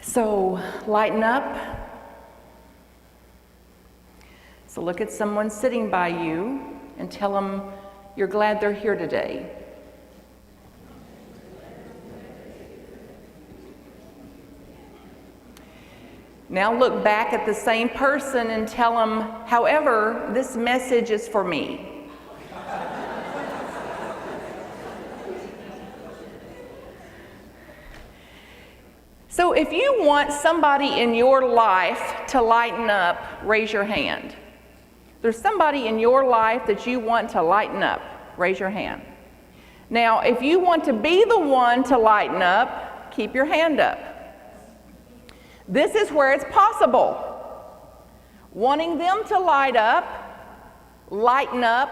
So lighten up. So look at someone sitting by you and tell them you're glad they're here today. Now look back at the same person and tell them, however, this message is for me. So if you want somebody in your life to lighten up, raise your hand. There's somebody in your life that you want to lighten up, raise your hand. Now, if you want to be the one to lighten up, keep your hand up. This is where it's possible. Wanting them to lighten up,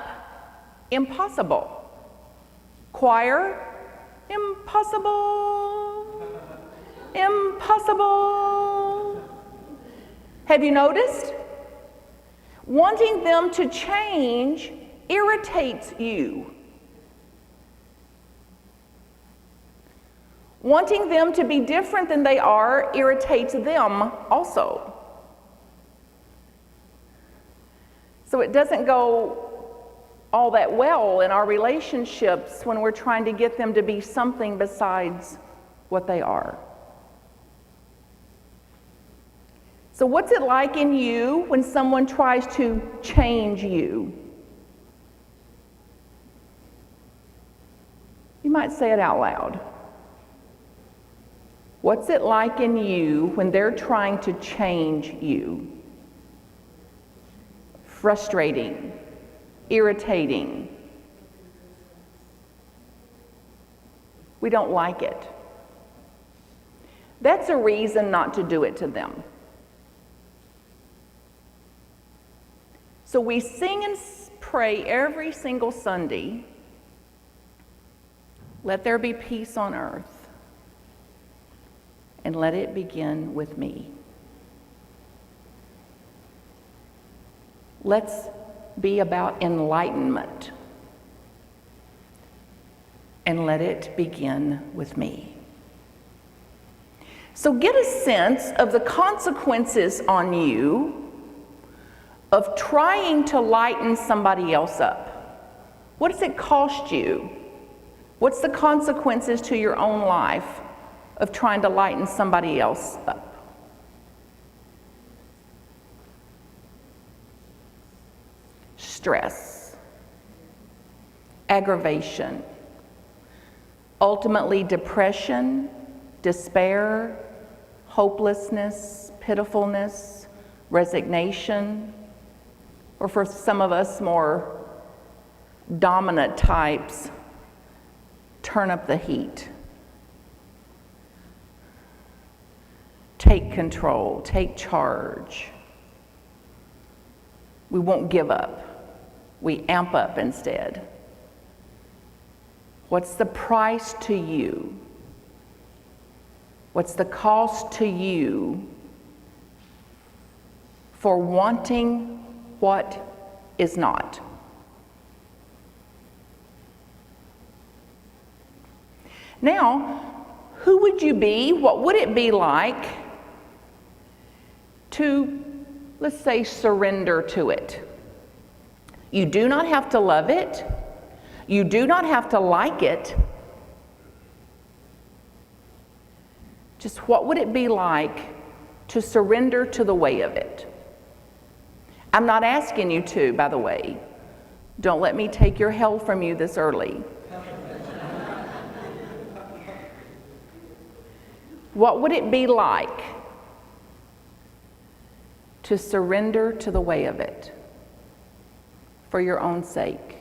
impossible. Choir, impossible. Impossible. Have you noticed? Wanting them to change irritates you. Wanting them to be different than they are irritates them also. So it doesn't go all that well in our relationships when we're trying to get them to be something besides what they are. So what's it like in you when someone tries to change you? You might say it out loud. What's it like in you when they're trying to change you? Frustrating, irritating. We don't like it. That's a reason not to do it to them. So we sing and pray every single Sunday, let there be peace on earth, and let it begin with me. Let's be about enlightenment, and let it begin with me. So get a sense of the consequences on you of trying to lighten somebody else up. What does it cost you? What's the consequences to your own life of trying to lighten somebody else up? Stress, aggravation, ultimately depression, despair, hopelessness, pitifulness, resignation, or for some of us more dominant types, turn up the heat. Take control, take charge. We won't give up. We amp up instead. What's the price to you? What's the cost to you for wanting what is not? Now, who would you be? What would it be like to, let's say, surrender to it? You do not have to love it. You do not have to like it. Just what would it be like to surrender to the way of it? I'm not asking you to, by the way. Don't let me take your hell from you this early. What would it be like to surrender to the way of it for your own sake?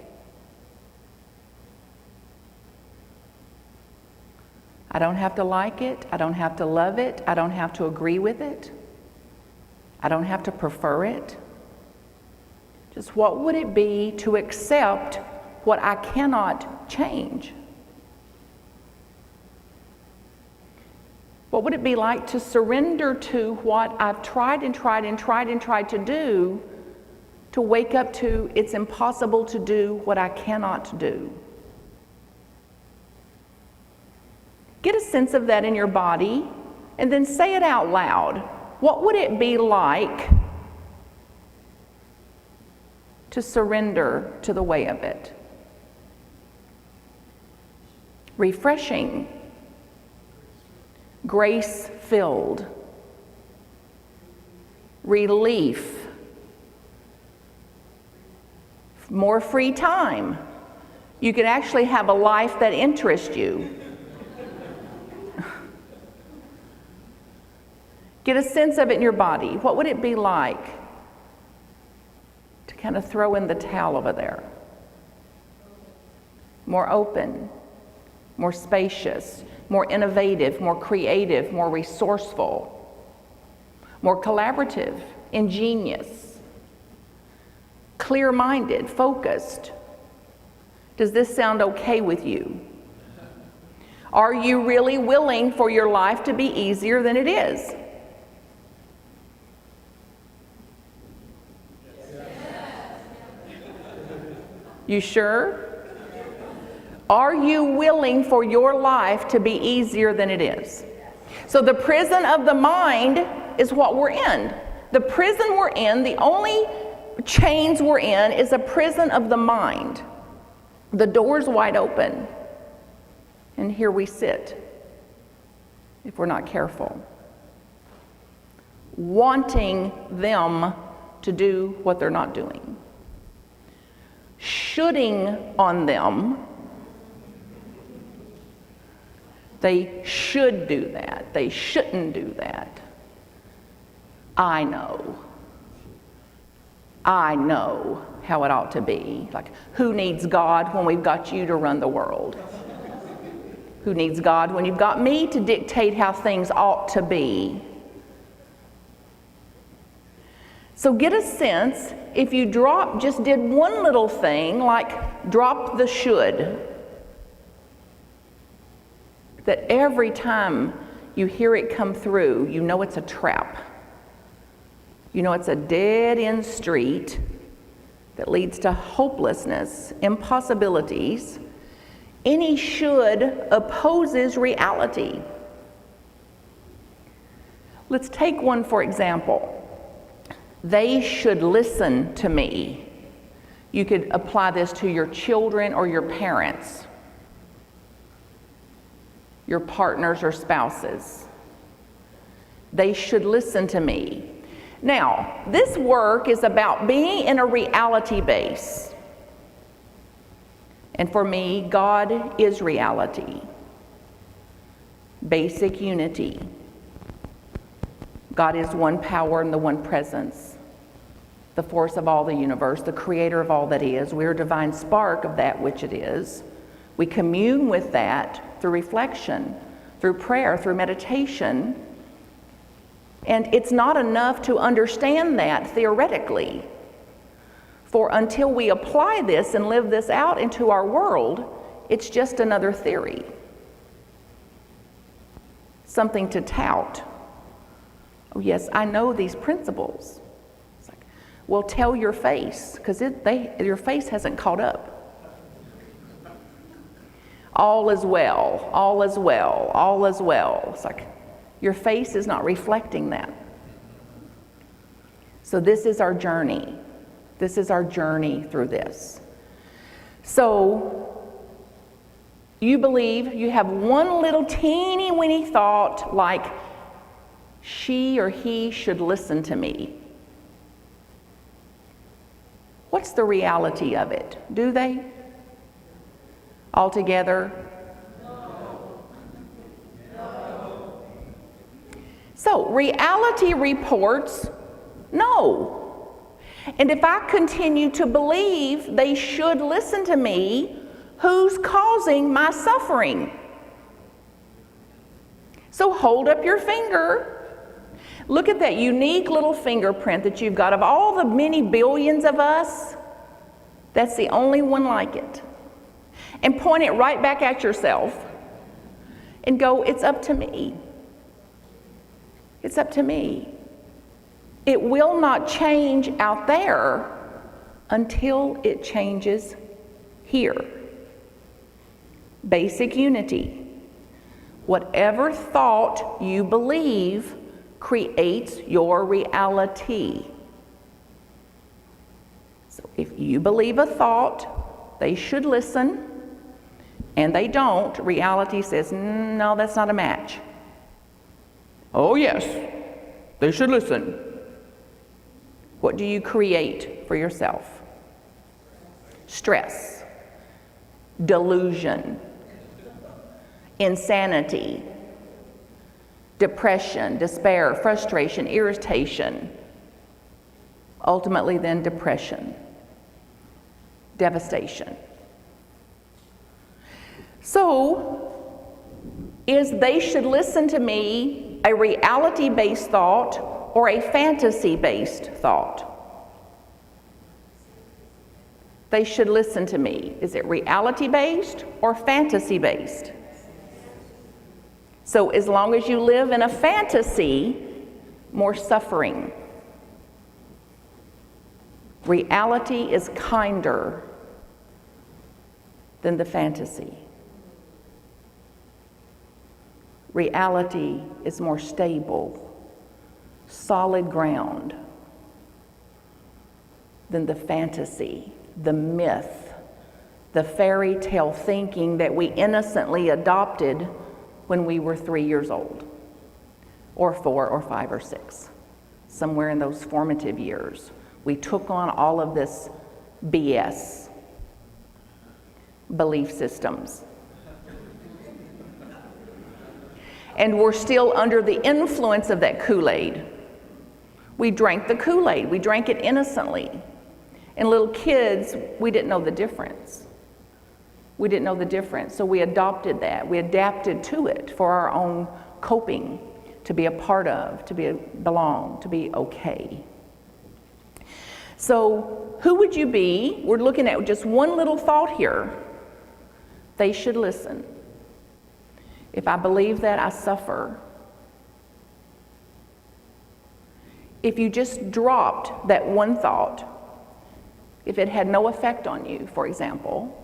I don't have to like it. I don't have to love it. I don't have to agree with it. I don't have to prefer it. Just what would it be to accept what I cannot change? What would it be like to surrender to what I've tried to do, to wake up to it's impossible to do what I cannot do? Get a sense of that in your body And then say it out loud. What would it be like to surrender to the way of it? Refreshing, grace-filled, relief, more free time. You can actually have a life that interests you. Get a sense of it in your body. What would it be like to kind of throw in the towel over there? More open, more spacious, more innovative, more creative, more resourceful, more collaborative, ingenious, clear-minded, focused. Does this sound okay with you? Are you really willing for your life to be easier than it is? You sure? Are you willing for your life to be easier than it is? So the prison of the mind is what we're in. The prison we're in, the only chains we're in is a prison of the mind. The door's wide open. And here we sit, if we're not careful, wanting them to do what they're not doing. Shoulding on them. They should do that. They shouldn't do that. I know how it ought to be. Like, who needs God when we've got you to run the world? Who needs God when you've got me to dictate how things ought to be? So get a sense, if you just did one little thing, like drop the should, that every time you hear it come through, you know it's a trap. You know it's a dead-end street that leads to hopelessness, impossibilities. Any should opposes reality. Let's take one for example. They should listen to me. You could apply this to your children or your parents, your partners or spouses. They should listen to me. Now, this work is about being in a reality base. And for me, God is reality. Basic unity. God is one power and the one presence, the force of all the universe, the creator of all that is. We are a divine spark of that which it is. We commune with that through reflection, through prayer, through meditation. And it's not enough to understand that theoretically. For until we apply this and live this out into our world, it's just another theory. Something to tout. Oh yes, I know these principles. It's like, well, tell your face, because your face hasn't caught up. All is well, all is well, all is well. It's like, your face is not reflecting that. So this is our journey. This is our journey through this. So you believe you have one little teeny weeny thought like, she or he should listen to me. What's the reality of it? Do they? Altogether? No. No. So, reality reports no. And if I continue to believe they should listen to me, who's causing my suffering? So hold up your finger. Look at that unique little fingerprint that you've got. Of all the many billions of us, that's the only one like it. And point it right back at yourself and go, it's up to me. It's up to me. It will not change out there until it changes here. Basic unity. Whatever thought you believe creates your reality. So if you believe a thought, they should listen, and they don't, reality says, no, that's not a match. Oh yes, they should listen. What do you create for yourself? Stress, delusion, insanity, depression, despair, frustration, irritation, ultimately then depression, devastation. So, is they should listen to me a reality-based thought or a fantasy-based thought? They should listen to me. Is it reality-based or fantasy-based? So as long as you live in a fantasy, more suffering. Reality is kinder than the fantasy. Reality is more stable, solid ground than the fantasy, the myth, the fairy tale thinking that we innocently adopted when we were 3 years old, or 4 or 5 or 6, somewhere in those formative years. We took on all of this BS, belief systems. And we're still under the influence of that Kool-Aid. We drank the Kool-Aid, we drank it innocently. And little kids, we didn't know the difference. We didn't know the difference, so we adopted that. We adapted to it for our own coping, to be a part of, to belong, to be okay. So who would you be? We're looking at just one little thought here. They should listen. If I believe that, I suffer. If you just dropped that one thought, if it had no effect on you, for example,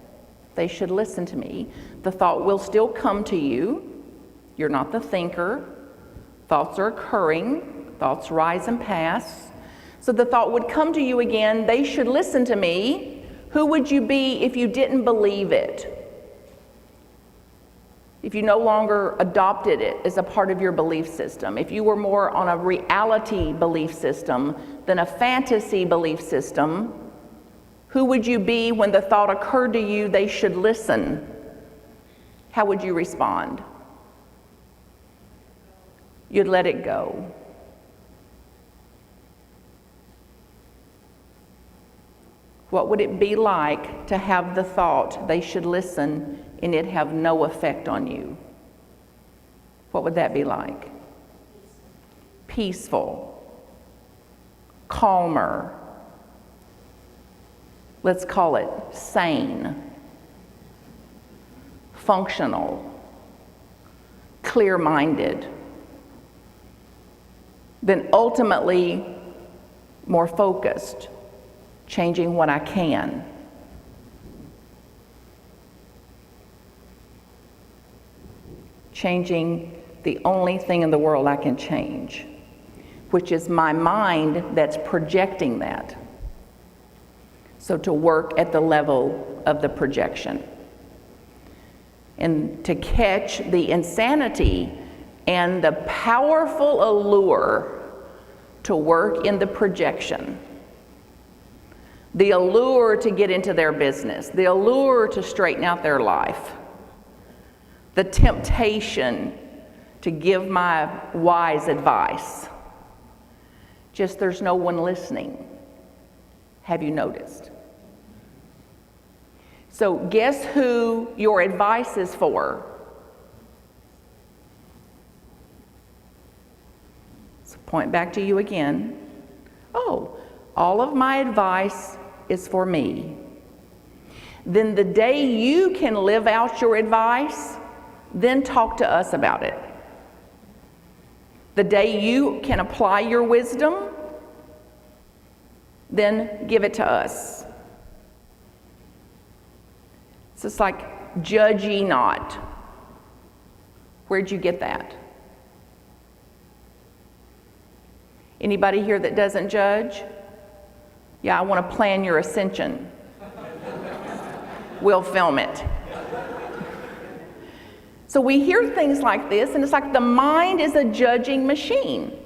they should listen to me. The thought will still come to you. You're not the thinker. Thoughts are occurring. Thoughts rise and pass. So the thought would come to you again. They should listen to me. Who would you be if you didn't believe it? If you no longer adopted it as a part of your belief system, if you were more on a reality belief system than a fantasy belief system, who would you be when the thought occurred to you, they should listen? How would you respond? You'd let it go. What would it be like to have the thought, they should listen, and it have no effect on you? What would that be like? Peaceful, calmer. Let's call it sane, functional, clear-minded. Then ultimately more focused, changing what I can. Changing the only thing in the world I can change, which is my mind that's projecting that. So to work at the level of the projection. And to catch the insanity and the powerful allure to work in the projection. The allure to get into their business. The allure to straighten out their life. The temptation to give my wise advice. Just there's no one listening. Have you noticed? So guess who your advice is for? So point back to you again. Oh, all of my advice is for me. Then the day you can live out your advice, then talk to us about it. The day you can apply your wisdom, then give it to us. It's just like, judge ye not. Where'd you get that? Anybody here that doesn't judge? Yeah, I want to plan your ascension. We'll film it. So we hear things like this, and it's like the mind is a judging machine.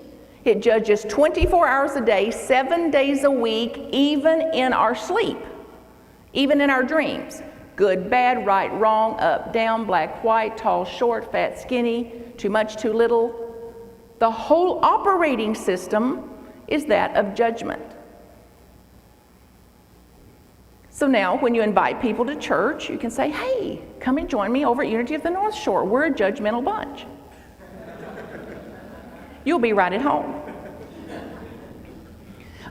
It judges 24 hours a day, 7 days a week, even in our sleep, even in our dreams. Good, bad, right, wrong, up, down, black, white, tall, short, fat, skinny, too much, too little. The whole operating system is that of judgment. So now when you invite people to church, you can say, hey, come and join me over at Unity of the North Shore. We're a judgmental bunch. You'll be right at home.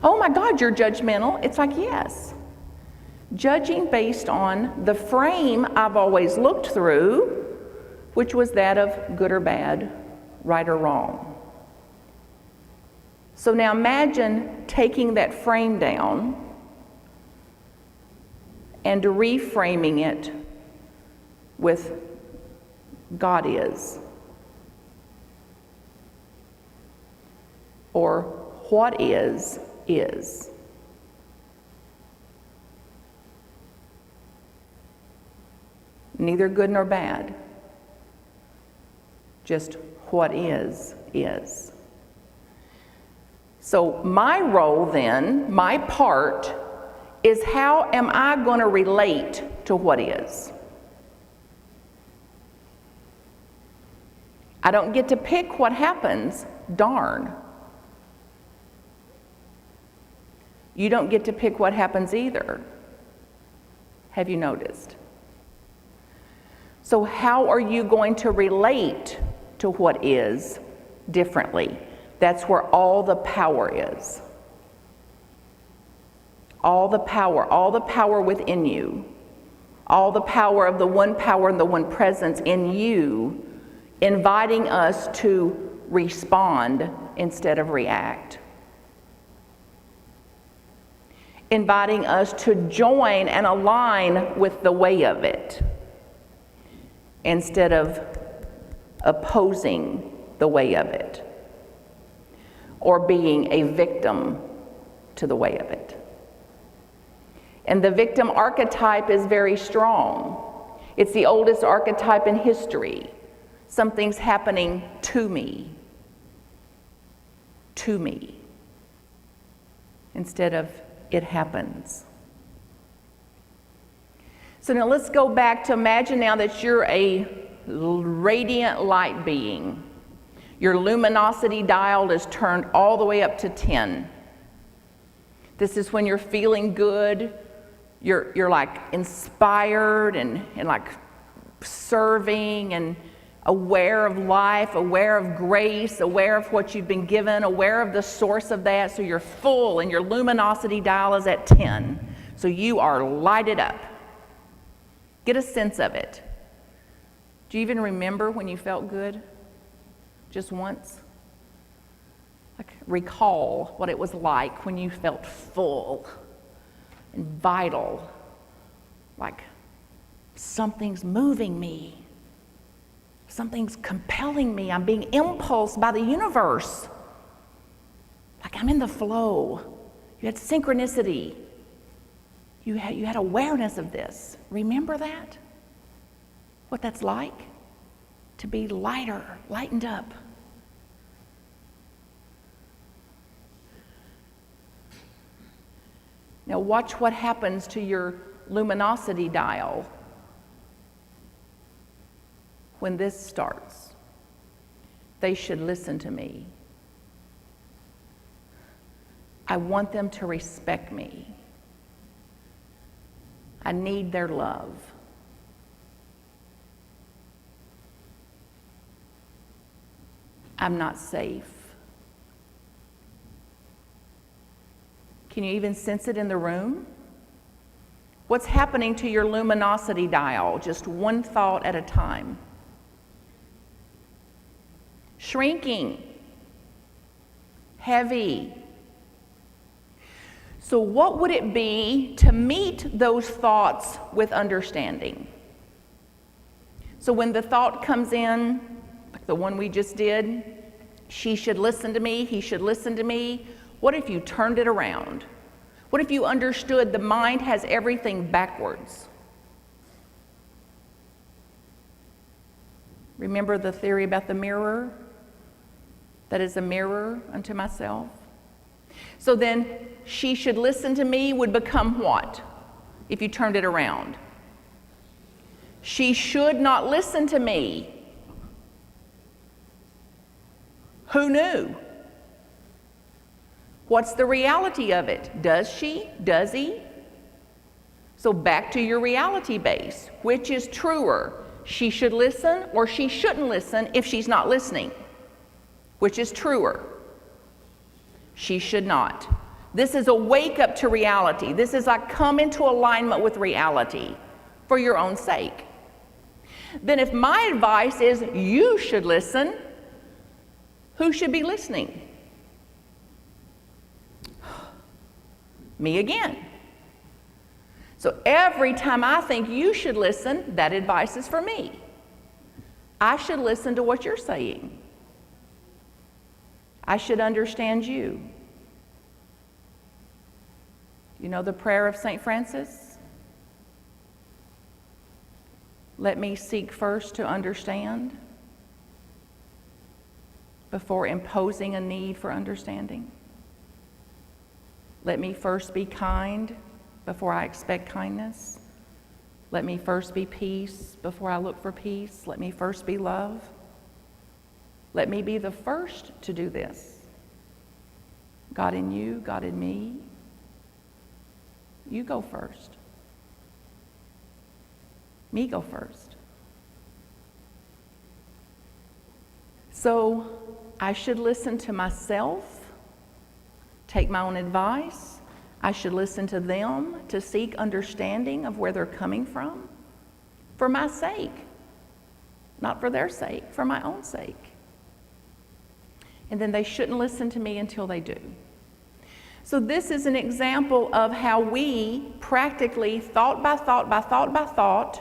Oh my God, you're judgmental. It's like, yes. Judging based on the frame I've always looked through, which was that of good or bad, right or wrong. So now imagine taking that frame down and reframing it with God is, or what is. Neither good nor bad, just what is. So my role then, my part, is how am I going to relate to what is? I don't get to pick what happens, darn. You don't get to pick what happens either. Have you noticed? So how are you going to relate to what is differently? That's where all the power is. All the power within you, all the power of the one power and the one presence in you, inviting us to respond instead of react. Inviting us to join and align with the way of it instead of opposing the way of it or being a victim to the way of it. And the victim archetype is very strong. It's the oldest archetype in history. Something's happening to me, instead of it happens. So now let's go back to imagine now that you're a radiant light being. Your luminosity dial is turned all the way up to 10. This is when you're feeling good. You're like inspired and like serving and aware of life, aware of grace, aware of what you've been given, aware of the source of that. So you're full and your luminosity dial is at 10. So you are lighted up. Get a sense of it. Do you even remember when you felt good? Just once? Like recall what it was like when you felt full and vital, like something's moving me, something's compelling me, I'm being impulsed by the universe, like I'm in the flow. You had synchronicity, you had awareness of this. Remember that? What that's like? To be lighter, lightened up. Now watch what happens to your luminosity dial when this starts. They should listen to me. I want them to respect me. I need their love. I'm not safe. Can you even sense it in the room? What's happening to your luminosity dial? Just one thought at a time. Shrinking. Heavy. So what would it be to meet those thoughts with understanding? So when the thought comes in, the one we just did, she should listen to me, he should listen to me. What if you turned it around? What if you understood the mind has everything backwards? Remember the theory about the mirror? That is a mirror unto myself. So then, she should listen to me would become what if you turned it around? She should not listen to me. Who knew? What's the reality of it? Does she? Does he? So back to your reality base. Which is truer? She should listen or she shouldn't listen if she's not listening? Which is truer? She should not. This is a wake up to reality. This is like come into alignment with reality for your own sake. Then if my advice is you should listen, who should be listening? Me again. So every time I think you should listen, that advice is for me. I should listen to what you're saying. I should understand you. You know the prayer of St. Francis? Let me seek first to understand before imposing a need for understanding. Let me first be kind before I expect kindness. Let me first be peace before I look for peace. Let me first be love. Let me be the first to do this. God in you, God in me. You go first. Me go first. So I should listen to myself, take my own advice. I should listen to them to seek understanding of where they're coming from for my sake, not for their sake, for my own sake. And then they shouldn't listen to me until they do. So this is an example of how we practically, thought by thought by thought by thought,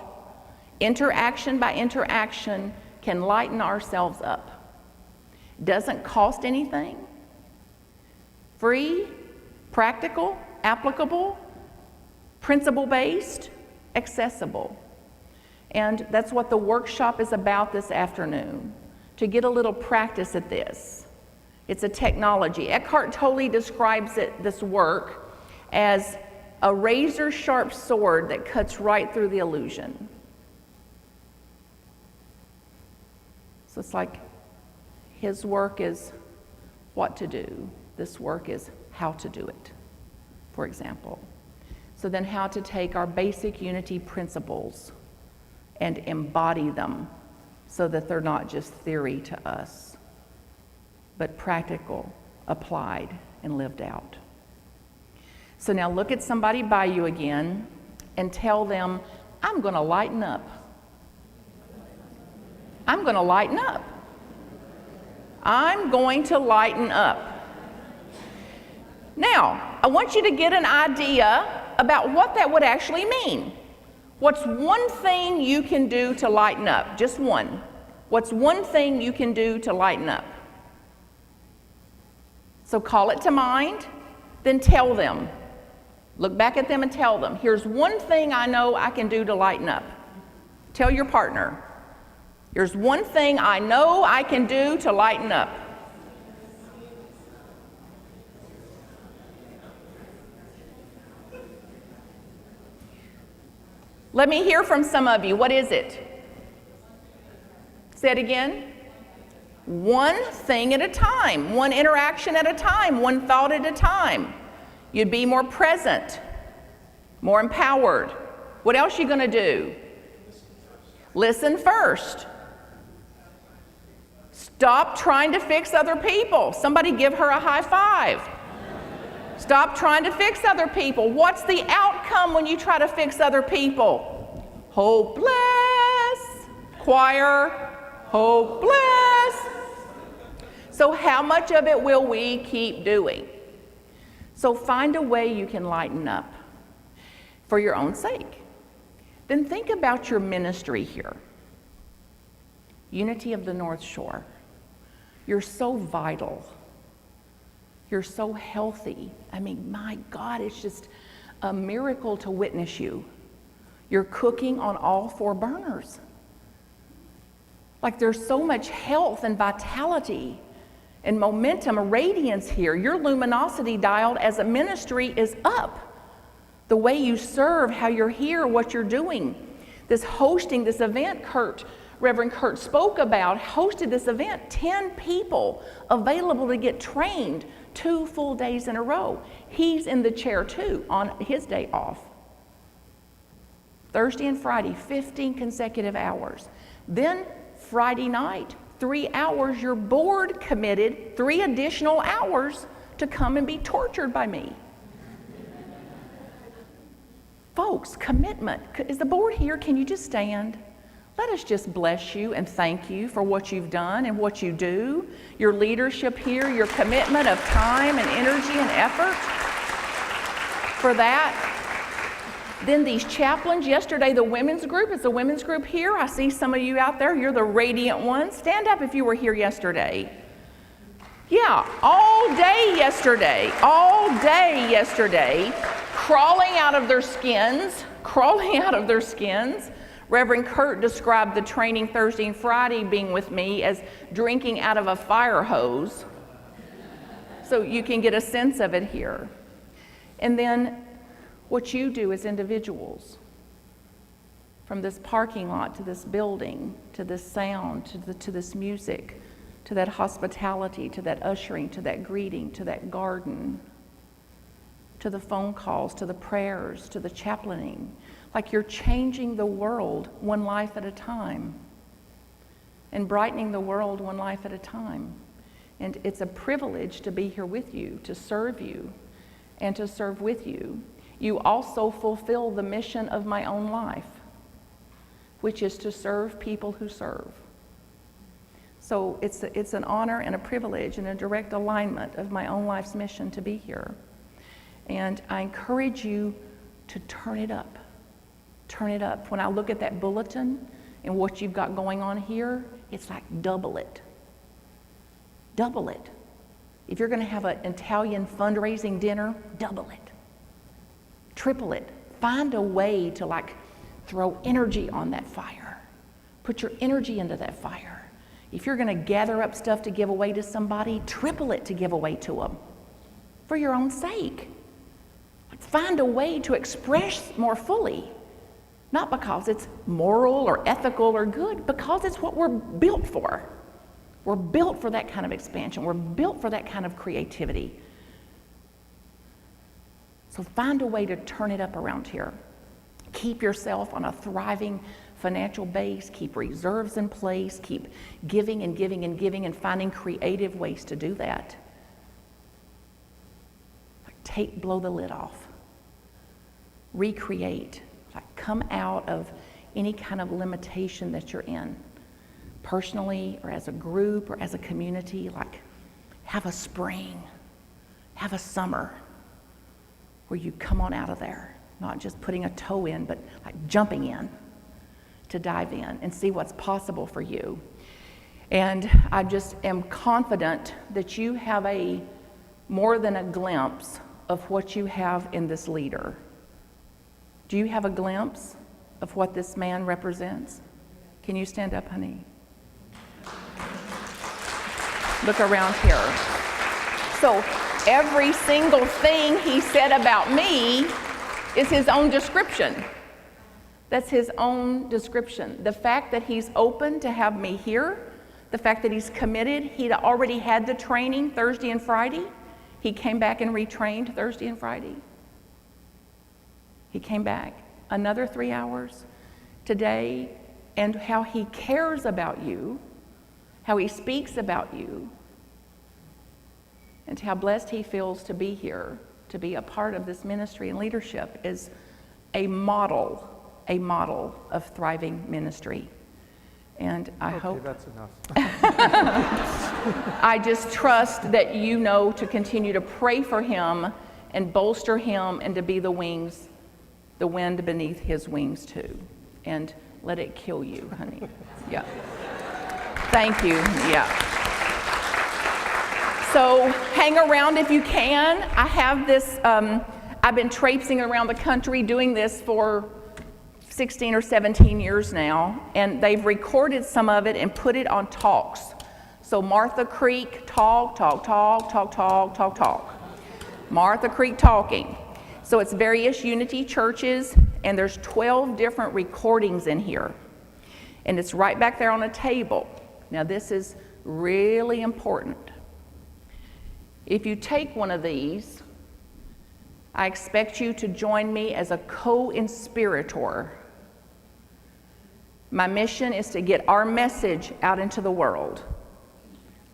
interaction by interaction, can lighten ourselves up. Doesn't cost anything. Free, practical, applicable, principle-based, accessible. And that's what the workshop is about this afternoon, to get a little practice at this. It's a technology. Eckhart Tolle describes this work as a razor-sharp sword that cuts right through the illusion. So it's like his work is what to do. This work is how to do it, for example. So then how to take our basic unity principles and embody them so that they're not just theory to us, but practical, applied, and lived out. So now look at somebody by you again and tell them, I'm going to lighten up. I'm going to lighten up. I'm going to lighten up. Now, I want you to get an idea about what that would actually mean. What's one thing you can do to lighten up? Just one. What's one thing you can do to lighten up? So call it to mind, then tell them. Look back at them and tell them, here's one thing I know I can do to lighten up. Tell your partner, here's one thing I know I can do to lighten up. Let me hear from some of you. What is it? Say it again. One thing at a time, one interaction at a time, one thought at a time. You'd be more present, more empowered. What else are you going to do? Listen first. Stop trying to fix other people. Somebody give her a high five. Stop trying to fix other people. What's the outcome when you try to fix other people? Hopeless. Choir, hopeless. So how much of it will we keep doing? So find a way you can lighten up for your own sake. Then think about your ministry here. Unity of the North Shore. You're so vital. You're so healthy. I mean, my God, it's just a miracle to witness you. You're cooking on all 4 burners. Like, there's so much health and vitality and momentum, a radiance here. Your luminosity dialed as a ministry is up. The way you serve, how you're here, what you're doing. This hosting, this event Reverend Kurt spoke about, hosted this event, 10 people available to get trained 2 full days in a row. He's in the chair too on his day off. Thursday and Friday, 15 consecutive hours. Then Friday night, 3 hours, your board committed 3 additional hours to come and be tortured by me. Folks, commitment. Is the board here? Can you just stand? Let us just bless you and thank you for what you've done and what you do, your leadership here, your commitment of time and energy and effort for that. Then these chaplains, yesterday the women's group, is the women's group here? I see some of you out there, you're the radiant ones. Stand up if you were here yesterday. Yeah, all day yesterday, crawling out of their skins. Reverend Kurt described the training Thursday and Friday being with me as drinking out of a fire hose. So you can get a sense of it here. And then what you do as individuals, from this parking lot to this building, to this sound, to this music, to that hospitality, to that ushering, to that greeting, to that garden, to the phone calls, to the prayers, to the chaplaining. Like you're changing the world one life at a time and brightening the world one life at a time. And it's a privilege to be here with you, to serve you, and to serve with you. You also fulfill the mission of my own life, which is to serve people who serve. So it's an honor and a privilege and a direct alignment of my own life's mission to be here. And I encourage you to turn it up. Turn it up. When I look at that bulletin and what you've got going on here, it's like double it. Double it. If you're going to have an Italian fundraising dinner, double it. Triple it. Find a way to like throw energy on that fire. Put your energy into that fire. If you're going to gather up stuff to give away to somebody, triple it to give away to them for your own sake. Find a way to express more fully, not because it's moral or ethical or good, because it's what we're built for. We're built for that kind of expansion. We're built for that kind of creativity. So find a way to turn it up around here. Keep yourself on a thriving financial base. Keep reserves in place. Keep giving and giving and giving and finding creative ways to do that. Blow the lid off. Recreate. Come out of any kind of limitation that you're in, personally or as a group or as a community. Have a spring, have a summer where you come on out of there, not just putting a toe in, but jumping in to dive in and see what's possible for you. And I just am confident that you have more than a glimpse of what you have in this leader. Do you have a glimpse of what this man represents? Can you stand up, honey? Look around here. So every single thing he said about me is his own description. That's his own description. The fact that he's open to have me here, the fact that he's committed, he'd already had the training Thursday and Friday. He came back and retrained Thursday and Friday. He came back another 3 hours today, and how he cares about you, how he speaks about you, and how blessed he feels to be here, to be a part of this ministry and leadership is a model of thriving ministry. And I hope that's enough. I just trust that you know to continue to pray for him and bolster him and to be the wind beneath his wings too. And let it kill you, honey. Yeah. Thank you. Yeah. So hang around if you can. I have this, I've been traipsing around the country doing this for 16 or 17 years now, and they've recorded some of it and put it on talks. So Martha Creek, talk. Martha Creek talking. So it's various Unity churches, and there's 12 different recordings in here. And it's right back there on a table. Now this is really important. If you take one of these, I expect you to join me as a co-inspirator. My mission is to get our message out into the world.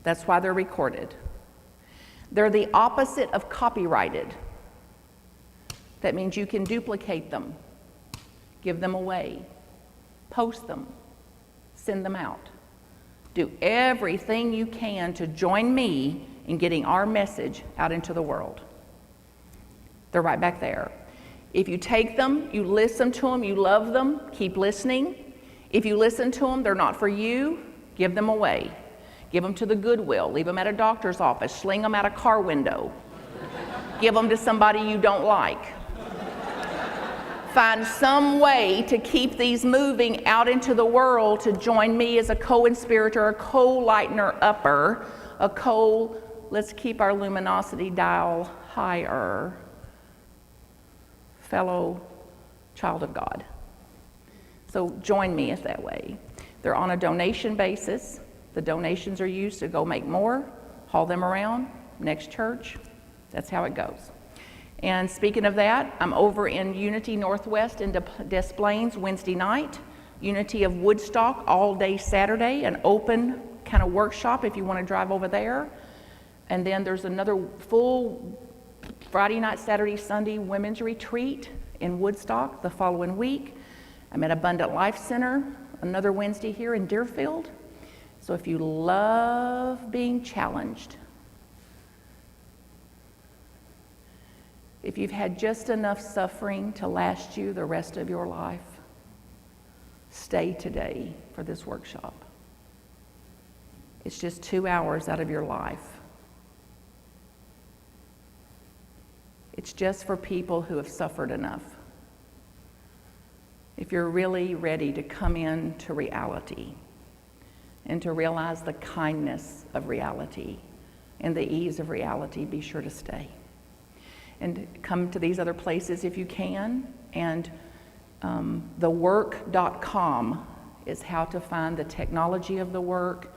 That's why they're recorded. They're the opposite of copyrighted. That means you can duplicate them, give them away, post them, send them out. Do everything you can to join me in getting our message out into the world. They're right back there. If you take them, you listen to them, you love them, keep listening. If you listen to them, they're not for you, give them away. Give them to the Goodwill, leave them at a doctor's office, sling them out a car window. Give them to somebody you don't like. Find some way to keep these moving out into the world to join me as a co-inspirator, a co-lightener upper, let's keep our luminosity dial higher, fellow child of God. So join me that way. They're on a donation basis. The donations are used to go make more, haul them around, next church. That's how it goes. And speaking of that, I'm over in Unity Northwest in Des Plaines Wednesday night, Unity of Woodstock all day Saturday, an open kind of workshop if you want to drive over there. And then there's another full Friday night, Saturday, Sunday women's retreat in Woodstock the following week. I'm at Abundant Life Center another Wednesday here in Deerfield. So if you love being challenged, if you've had just enough suffering to last you the rest of your life, stay today for this workshop. It's just 2 hours out of your life. It's just for people who have suffered enough. If you're really ready to come into reality and to realize the kindness of reality and the ease of reality, be sure to stay. And come to these other places if you can. And thework.com is how to find the technology of the work.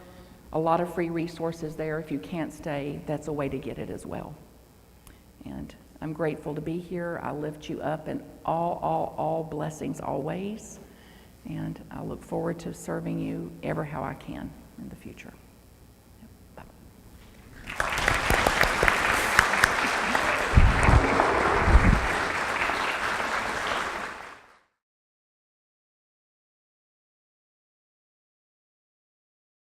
A lot of free resources there. If you can't stay, that's a way to get it as well. And I'm grateful to be here. I lift you up in all blessings always. And I look forward to serving you ever how I can in the future.